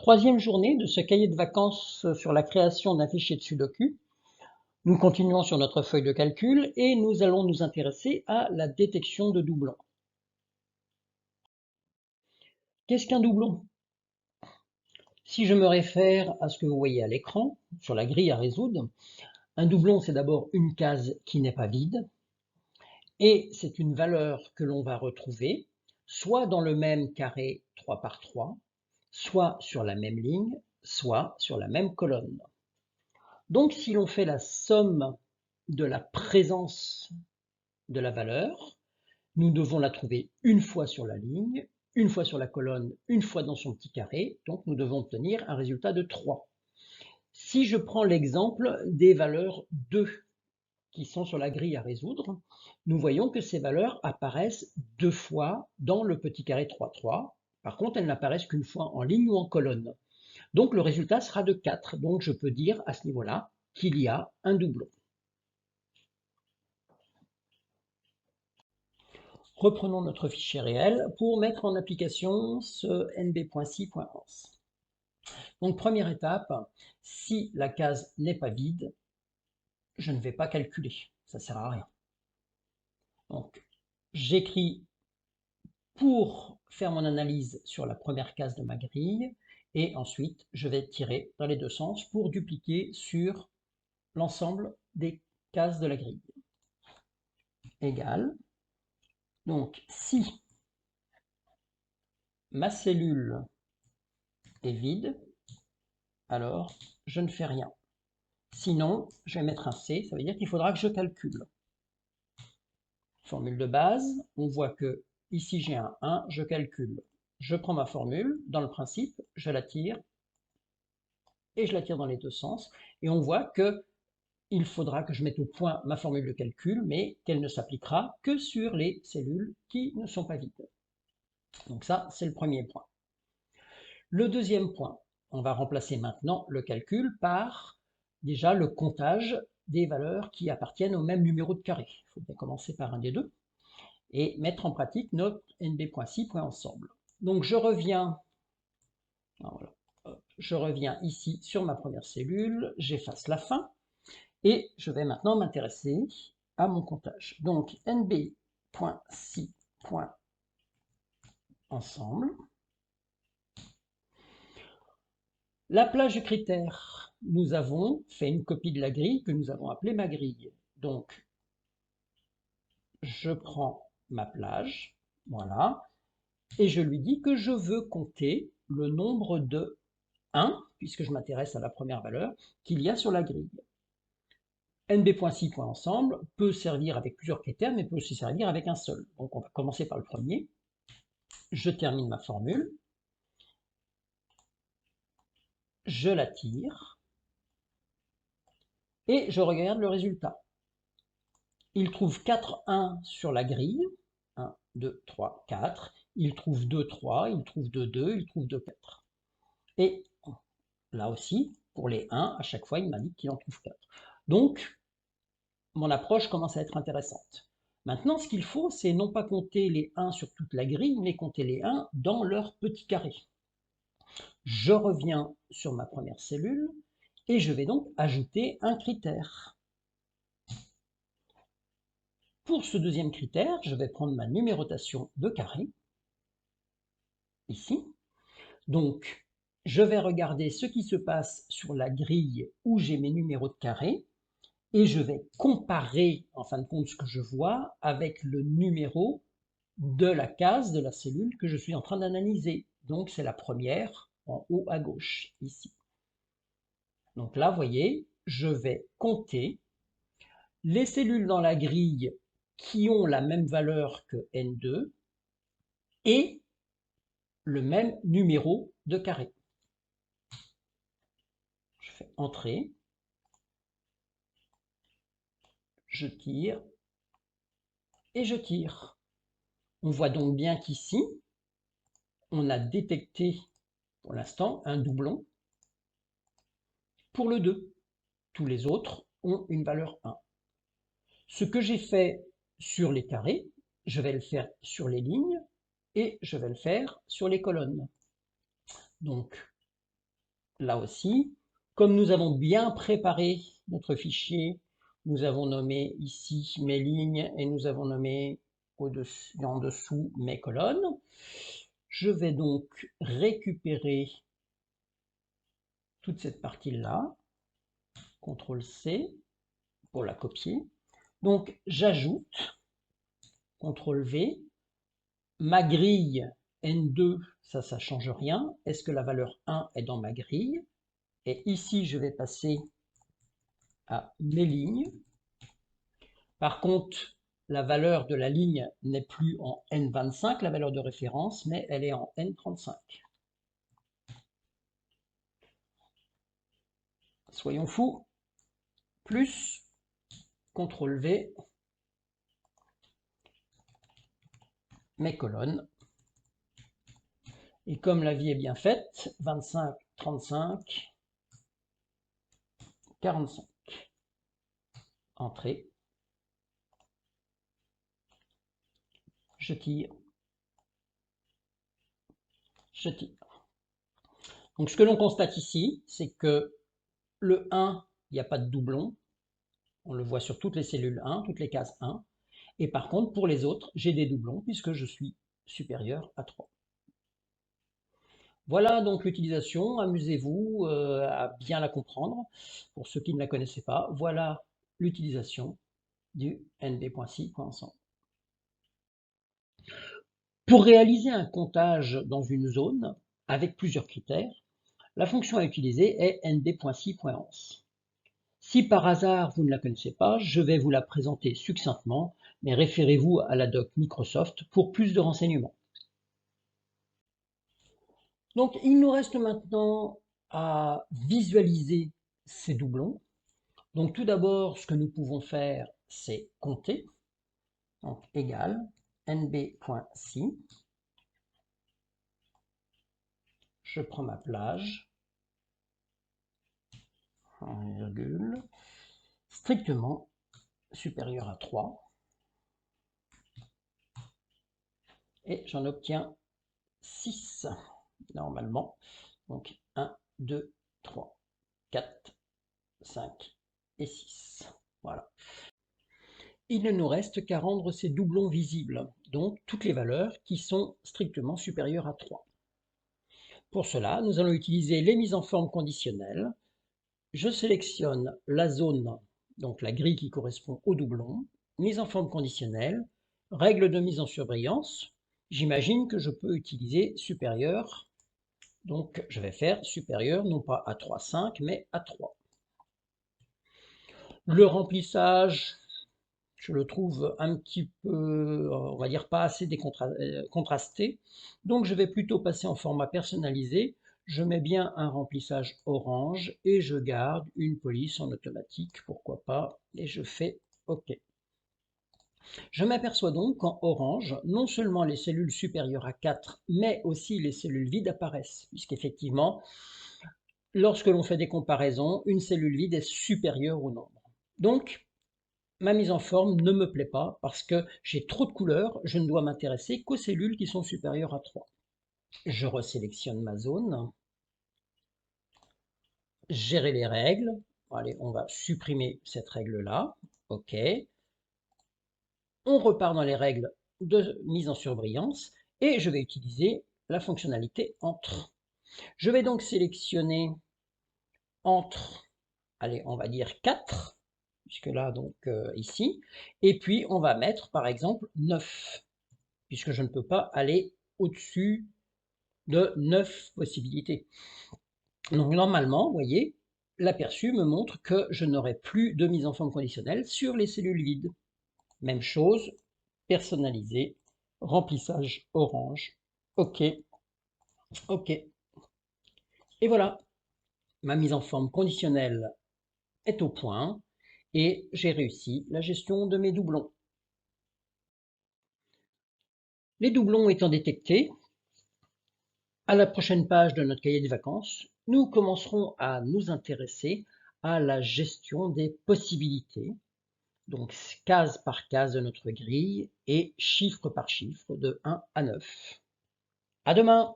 Troisième journée de ce cahier de vacances sur la création d'un fichier de Sudoku. Nous continuons sur notre feuille de calcul et nous allons nous intéresser à la détection de doublons. Qu'est-ce qu'un doublon? Si je me réfère à ce que vous voyez à l'écran, sur la grille à résoudre, un doublon c'est d'abord une case qui n'est pas vide et c'est une valeur que l'on va retrouver soit dans le même carré 3 par 3, soit sur la même ligne, soit sur la même colonne. Donc si l'on fait la somme de la présence de la valeur, nous devons la trouver une fois sur la ligne, une fois sur la colonne, une fois dans son petit carré, donc nous devons obtenir un résultat de 3. Si je prends l'exemple des valeurs 2 qui sont sur la grille à résoudre, nous voyons que ces valeurs apparaissent deux fois dans le petit carré 3, 3. Par contre, elles n'apparaissent qu'une fois en ligne ou en colonne. Donc le résultat sera de 4. Donc je peux dire à ce niveau-là qu'il y a un doublon. Reprenons notre fichier réel pour mettre en application ce nb.si.ans. Donc première étape, si la case n'est pas vide, je ne vais pas calculer, ça ne sert à rien. Donc j'écris pour faire mon analyse sur la première case de ma grille et ensuite je vais tirer dans les deux sens pour dupliquer sur l'ensemble des cases de la grille. Égal. Donc si ma cellule est vide, alors je ne fais rien. Sinon, je vais mettre un C, ça veut dire qu'il faudra que je calcule. Formule de base, on voit que ici j'ai un 1, je calcule. Je prends ma formule, dans le principe, je la tire, et je la tire dans les deux sens, et on voit que il faudra que je mette au point ma formule de calcul, mais qu'elle ne s'appliquera que sur les cellules qui ne sont pas vides. Donc ça, c'est le premier point. Le deuxième point, on va remplacer maintenant le calcul par déjà le comptage des valeurs qui appartiennent au même numéro de carré. Il faut bien commencer par un des deux et mettre en pratique notre nb.si.ensemble. Donc je reviens ici sur ma première cellule, j'efface la fin et je vais maintenant m'intéresser à mon comptage. Donc nb.si.ensemble. La plage du critère, nous avons fait une copie de la grille que nous avons appelée ma grille. Donc, je prends ma plage, voilà, et je lui dis que je veux compter le nombre de 1, puisque je m'intéresse à la première valeur, qu'il y a sur la grille. nb.si.ensemble peut servir avec plusieurs critères, mais peut aussi servir avec un seul. Donc, on va commencer par le premier. Je termine ma formule. Je la tire. Et je regarde le résultat. Il trouve 4 1 sur la grille. 1, 2, 3, 4. Il trouve 2, 3. Il trouve 2, 2. Il trouve 2, 4. Et là aussi, pour les 1, à chaque fois, il m'indique qu'il en trouve 4. Donc, mon approche commence à être intéressante. Maintenant, ce qu'il faut, c'est non pas compter les 1 sur toute la grille, mais compter les 1 dans leur petit carré. Je reviens sur ma première cellule et je vais donc ajouter un critère. Pour ce deuxième critère, je vais prendre ma numérotation de carré, ici. Donc, je vais regarder ce qui se passe sur la grille où j'ai mes numéros de carré et je vais comparer, en fin de compte, ce que je vois avec le numéro de la case de la cellule que je suis en train d'analyser. Donc, c'est la première en haut à gauche, ici. Donc là, vous voyez, je vais compter les cellules dans la grille qui ont la même valeur que N2 et le même numéro de carré. Je fais Entrée, je tire et je tire. On voit donc bien qu'ici, on a détecté pour l'instant un doublon pour le 2. Tous les autres ont une valeur 1. Ce que j'ai fait sur les carrés, je vais le faire sur les lignes et je vais le faire sur les colonnes. Donc, là aussi. Comme nous avons bien préparé notre fichier, nous avons nommé ici mes lignes et nous avons nommé au-dessus, en dessous mes colonnes. Je vais donc récupérer toute cette partie-là, CTRL-C pour la copier. Donc j'ajoute, CTRL-V, ma grille N2, ça ne change rien. Est-ce que la valeur 1 est dans ma grille? Et ici, je vais passer à mes lignes. Par contre, la valeur de la ligne n'est plus en N25, la valeur de référence, mais elle est en N35. Soyons fous, plus, CTRL-V, mes colonnes. Et comme la vie est bien faite, 25, 35, 45. Entrée. Je tire. Je tire. Donc ce que l'on constate ici, c'est que le 1, il n'y a pas de doublon. On le voit sur toutes les cellules 1, toutes les cases 1. Et par contre, pour les autres, j'ai des doublons puisque je suis supérieur à 3. Voilà donc l'utilisation. Amusez-vous à bien la comprendre. Pour ceux qui ne la connaissaient pas, voilà l'utilisation du nb.si.ensemble. Pour réaliser un comptage dans une zone avec plusieurs critères, la fonction à utiliser est nb.si.ens. Si par hasard vous ne la connaissez pas, je vais vous la présenter succinctement, mais référez-vous à la doc Microsoft pour plus de renseignements. Donc il nous reste maintenant à visualiser ces doublons. Donc tout d'abord, ce que nous pouvons faire, c'est compter. Donc égal nb.si. Je prends ma plage, en virgule, strictement supérieur à 3. Et j'en obtiens 6 normalement. Donc 1, 2, 3, 4, 5 et 6. Voilà. Il ne nous reste qu'à rendre ces doublons visibles, donc toutes les valeurs qui sont strictement supérieures à 3. Pour cela, nous allons utiliser les mises en forme conditionnelles. Je sélectionne la zone, donc la grille qui correspond au doublon, mise en forme conditionnelle, règle de mise en surbrillance. J'imagine que je peux utiliser supérieur, donc je vais faire supérieur non pas à 3,5 mais à 3. Le remplissage, je le trouve un petit peu, on va dire pas assez contrasté, donc je vais plutôt passer en format personnalisé. Je mets bien un remplissage orange et je garde une police en automatique, pourquoi pas, et je fais OK. Je m'aperçois donc qu'en orange, non seulement les cellules supérieures à 4, mais aussi les cellules vides apparaissent, puisqu'effectivement, lorsque l'on fait des comparaisons, une cellule vide est supérieure au nombre. Donc, ma mise en forme ne me plaît pas parce que j'ai trop de couleurs, je ne dois m'intéresser qu'aux cellules qui sont supérieures à 3. Je resélectionne ma zone, gérer les règles, allez, on va supprimer cette règle-là, OK. On repart dans les règles de mise en surbrillance et je vais utiliser la fonctionnalité entre. Je vais donc sélectionner entre, allez, on va dire 4, puisque là, donc ici, et puis on va mettre par exemple 9, puisque je ne peux pas aller au-dessus de 9 possibilités. Donc normalement, vous voyez, l'aperçu me montre que je n'aurai plus de mise en forme conditionnelle sur les cellules vides. Même chose, personnalisé, remplissage orange, OK, OK. Et voilà, ma mise en forme conditionnelle est au point et j'ai réussi la gestion de mes doublons. Les doublons étant détectés, à la prochaine page de notre cahier de vacances, nous commencerons à nous intéresser à la gestion des possibilités, donc case par case de notre grille et chiffre par chiffre de 1 à 9. À demain!